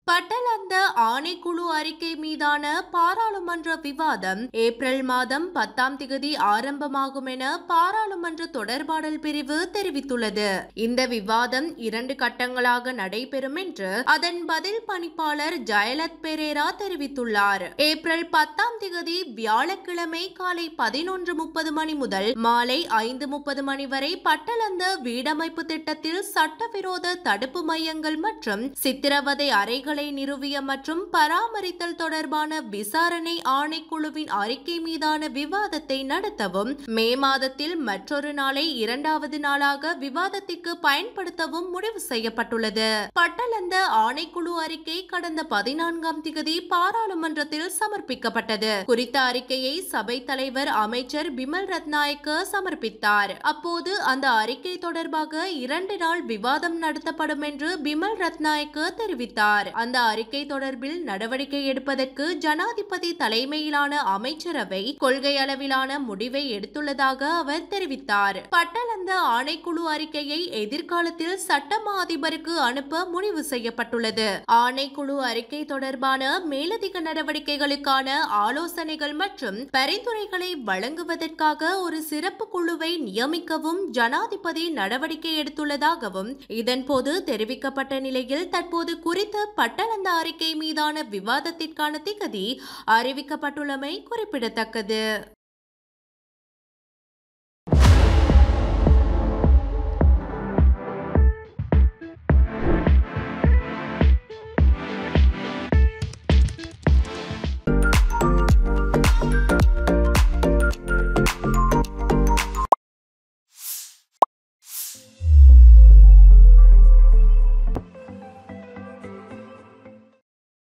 பட்டலந்த ஆணைக்குழு அறிக்கை மீதான பாராளுமன்ற விவாதம் ஏப்ரல் மாதம் 10ஆம் திகதி ஆரம்பமாகும் என பாராளுமன்ற தொடர்பாடல் பிரிவு தெரிவித்துள்ளது. இந்த விவாதம் 2 கட்டங்களாக நடைபெறும் என்று அதன் பதில் பணிப்பாளர் ஜயலத் பெரேரா தெரிவித்துள்ளார். ஏப்ரல் 10ஆம் திகதி வியாழக்கிழமை காலை 11:30 மணி முதல் மாலை 5:30 மணி வரை பட்டலந்த வீடமைப்பு திட்டத்தில் சட்டவிரோத தடுப்பு மையங்கள் மற்றும் சித்திரவதை அறைகளை நிறுவிய மற்றும் பராமரித்தல் தொடர்பான விசாரணை ஆணைக்குழுவின் அறிக்கை மீதான விவாதத்தை நடத்தவும், மே மாதத்தில் மற்றொரு நாளை 2வது நாளாக விவாதத்திற்கு பயன்படுத்தவும் முடிவு செய்யப்பட்டுள்ளது. பட்டலந்த ஆணைக்குழு அறிக்கை கடந்த 14ஆம் திகதி பாராளுமன்றத்தில் சமர்ப்பிக்கப்பட்டது. குறித்த அறிக்கையை சபை தலைவர் அமைச்சர் பிமல் ரத்நாயக்க சமர்ப்பித்தார். அப்போது அந்த அறிக்கை தொடர்பாக 2 நாள் விவாதம் நடத்தப்படும் என்று பிமல் ரத்நாயக்க தெரிவித்தார். அந்த அறிக்கை தொடர்பில் நடவடிக்கை எடுப்பதற்கு ஜனாதிபதி தலைமையிலான அமைச்சரவை கொள்கை அளவிலான முடிவை எடுத்துள்ளதாக அவர் தெரிவித்தார். பட்டலந்த ஆணைக்குழு அறிக்கையை எதிர்காலத்தில் சட்டமா அதிபருக்கு அனுப்ப முடிவு செய்யப்பட்டுள்ளது. ஆணைக்குழு அறிக்கை தொடர்பான மேலதிக நடவடிக்கைகளுக்கான ஆலோசனைகள் மற்றும் பரிந்துரைகளை வழங்குவதற்காக ஒரு சிறப்பு குழுவை நியமிக்கவும் ஜனாதிபதி நடவடிக்கை எடுத்துள்ளதாகவும் இதன்போது தெரிவிக்கப்பட்ட நிலையில் தற்போது குறித்த பட்டலந்த அறிக்கை மீதான விவாதத்திற்கான திகதி அறிவிக்கப்பட்டுள்ளமை குறிப்பிடத்தக்கது.